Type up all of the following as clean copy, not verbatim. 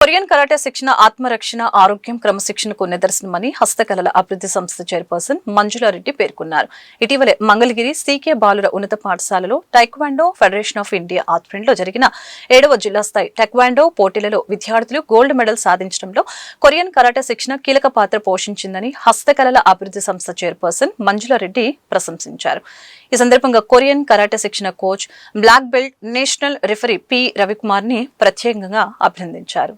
Korean karate శిక్షణ ఆత్మరక్షణ ఆరోగ్యం క్రమశిక్షణకు నిదర్శనమని హస్తకళల అభివృద్ధి సంస్థ చైర్పర్సన్ మంజులారెడ్డి పేర్కొన్నారు. ఇటీవలే మంగళగిరి సీకే బాలుర ఉన్నత పాఠశాలలో టైక్వాండో ఫెడరేషన్ ఆఫ్ ఇండియా ఆధ్వర్యంలో జరిగిన 7వ జిల్లా స్థాయి టైక్వాండో పోటీలలో విద్యార్థులు గోల్డ్ మెడల్ సాధించడంలో కొరియన్ కరాటే శిక్షణ కీలక పాత్ర పోషించిందని హస్తకళల అభివృద్ధి సంస్థ చైర్పర్సన్ మంజులారెడ్డి ప్రశంసించారు. ఈ సందర్భంగా కొరియన్ కరాటే శిక్షణ coach black belt national referee P Ravikumar ని ప్రత్యేకంగా అభినందించారు.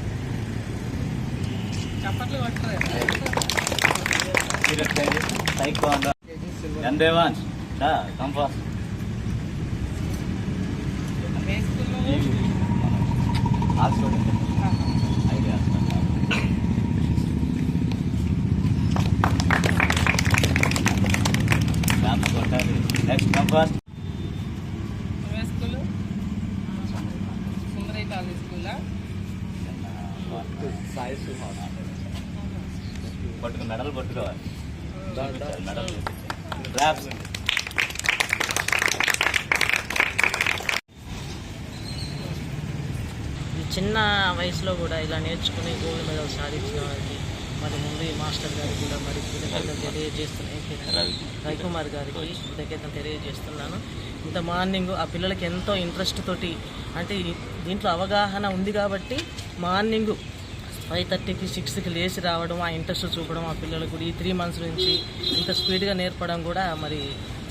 మెడల్ పట్టుకోవాలి. చిన్న వయసులో కూడా ఇలా నేర్చుకుని గోల్డ్ మెడల్ సాధించిన వారికి మరి ముందు ఈ మాస్టర్ గారికి కూడా మరి కృతజ్ఞతలు తెలియజేస్తున్నాను. రవికుమార్ గారికి కృతజ్ఞతలు తెలియజేస్తున్నాను. ఇంత మార్నింగ్ ఆ పిల్లలకి ఎంతో ఇంట్రెస్ట్ తోటి అంటే దీంట్లో అవగాహన ఉంది కాబట్టి మార్నింగ్ 5:30కి 6కి లేచి రావడం, ఆ ఇంట్రెస్ట్ చూపడం ఆ పిల్లలకు కూడా ఈ 3 months నుంచి ఇంత స్పీడ్గా నేర్పడం కూడా మరి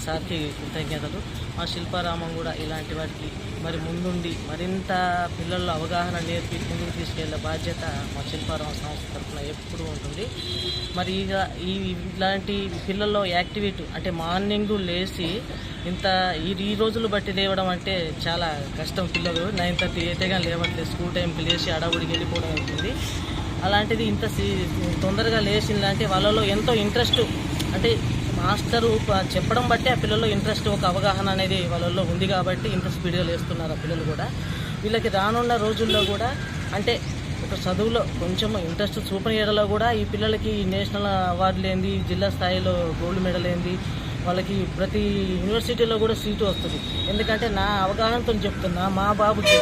సార్కి కృతజ్ఞతలు. మా శిల్పారామం కూడా ఇలాంటి వాటికి మరి ముందుండి మరింత పిల్లల్లో అవగాహన నేర్పి ముందుకు తీసుకెళ్లే బాధ్యత మా శిల్పారామం సంస్థ తరఫున ఎప్పుడూ ఉంటుంది. మరి ఇలాంటి పిల్లల్లో యాక్టివిటీ అంటే మార్నింగ్ లేచి ఇంత ఈ రోజులు బట్టి లేవడం అంటే చాలా కష్టం. పిల్లలు 9:30 అయితే కానీ లేవట్లేదు. స్కూల్ టైంకి లేచి అడవుడికి వెళ్ళిపోవడం అవుతుంది. అలాంటిది ఇంత తొందరగా లేచిందంటే వాళ్ళలో ఎంతో ఇంట్రెస్ట్ అంటే మాస్టరు చెప్పడం బట్టి ఆ పిల్లల్లో ఇంట్రెస్ట్ ఒక అవగాహన అనేది వాళ్ళల్లో ఉంది కాబట్టి ఇంత స్పీడ్గా లేస్తున్నారు ఆ పిల్లలు కూడా. వీళ్ళకి రానున్న రోజుల్లో కూడా అంటే ఒక చదువులో కొంచెం ఇంట్రెస్ట్ చూపనీయడంలో కూడా ఈ పిల్లలకి నేషనల్ అవార్డులు ఏంది, జిల్లా స్థాయిలో గోల్డ్ మెడల్ ఏంది, వాళ్ళకి ప్రతి యూనివర్సిటీలో కూడా సీటు వస్తుంది. ఎందుకంటే నా అవగాహనతో చెప్తున్నా, మా బాబుకి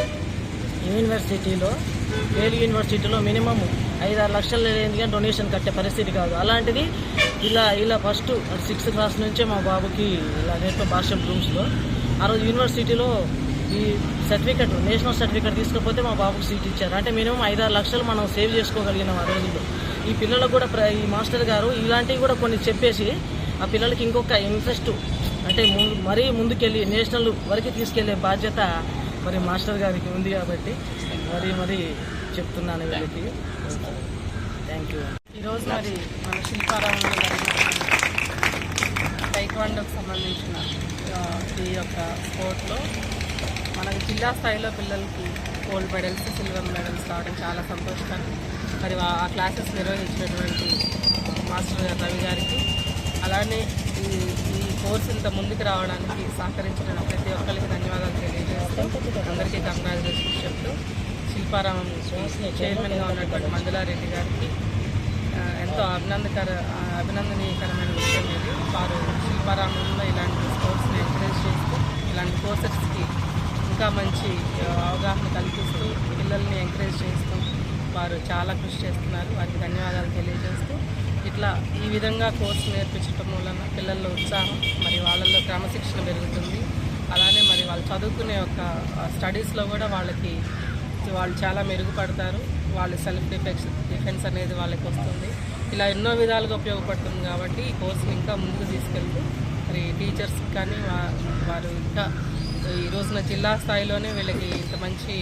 యూనివర్సిటీలో యూనివర్సిటీలో మినిమం 5-6 లక్షలు లేని కానీ డొనేషన్ కట్టే పరిస్థితి కాదు. అలాంటిది ఇలా ఫస్ట్ 6th క్లాస్ నుంచే మా బాబుకి ఇలా నేర్పే భాష రూమ్స్లో ఆ రోజు యూనివర్సిటీలో ఈ సర్టిఫికెట్ నేషనల్ సర్టిఫికెట్ తీసుకపోతే మా బాబుకి సీట్ ఇచ్చారు. అంటే మినిమం 5-6 లక్షలు మనం సేవ్ చేసుకోగలిగినాం ఆ రోజుల్లో. ఈ పిల్లలకు కూడా ఈ మాస్టర్ గారు ఇలాంటివి కూడా కొన్ని చెప్పేసి ఆ పిల్లలకి ఇంకొక ఇంట్రెస్ట్ అంటే మరీ ముందుకెళ్ళి నేషనల్ వరకు తీసుకెళ్లే బాధ్యత మరి మాస్టర్ గారికి ఉంది కాబట్టి మరి చెప్తున్నాను వీళ్ళకి. Thank you. ఈరోజు మరి మన శిల్పారామంలో టైక్వాండోకి సంబంధించిన ఈ యొక్క స్పోర్ట్లో మనకి జిల్లా స్థాయిలో పిల్లలకి గోల్డ్ మెడల్స్, సిల్వర్ మెడల్స్ రావడం చాలా సంతోషకరం. మరి ఆ క్లాసెస్ నిర్వహించినటువంటి మాస్టర్ గారు రవి గారికి, అలానే ఈ కోర్సు ఇంత ముందుకు రావడానికి సహకరించిన ప్రతి ఒక్కరికి ధన్యవాదాలు తెలియజేస్తూ అందరికీ కంగ్రాచులేషన్స్ చెప్తూ శిల్పారామం చైర్మన్గా ఉన్నటువంటి మంజులారెడ్డి గారికి ఎంతో అభినందనీయకరమైన విషయం ఇది. వారు శిల్పారామంలో ఇలాంటి స్పోర్ట్స్ని ఎంకరేజ్ చేస్తూ ఇలాంటి కోర్సెస్కి ఇంకా మంచి అవగాహన కల్పిస్తూ పిల్లల్ని ఎంకరేజ్ చేస్తూ వారు చాలా కృషి చేస్తున్నారు. వారికి ధన్యవాదాలు తెలియజేస్తూ ఇట్లా ఈ విధంగా కోర్సు నేర్పించడం వలన పిల్లల్లో ఉత్సాహం, మరి వాళ్ళల్లో క్రమశిక్షణ పెరుగుతుంది. అలానే మరి వాళ్ళు చదువుకునే ఒక స్టడీస్లో కూడా వాళ్ళు చాలా మెరుగుపడతారు. వాళ్ళు సెల్ఫ్ డిఫెన్స్ అనేది వాళ్ళకి వస్తుంది. ఇలా ఎన్నో విధాలుగా ఉపయోగపడుతుంది కాబట్టి ఈ కోర్సుని ఇంకా ముందుకు తీసుకెళ్తూ మరి టీచర్స్కి కానీ వారు ఇంకా ఈ రోజున జిల్లా స్థాయిలోనే వీళ్ళకి ఇంత మంచి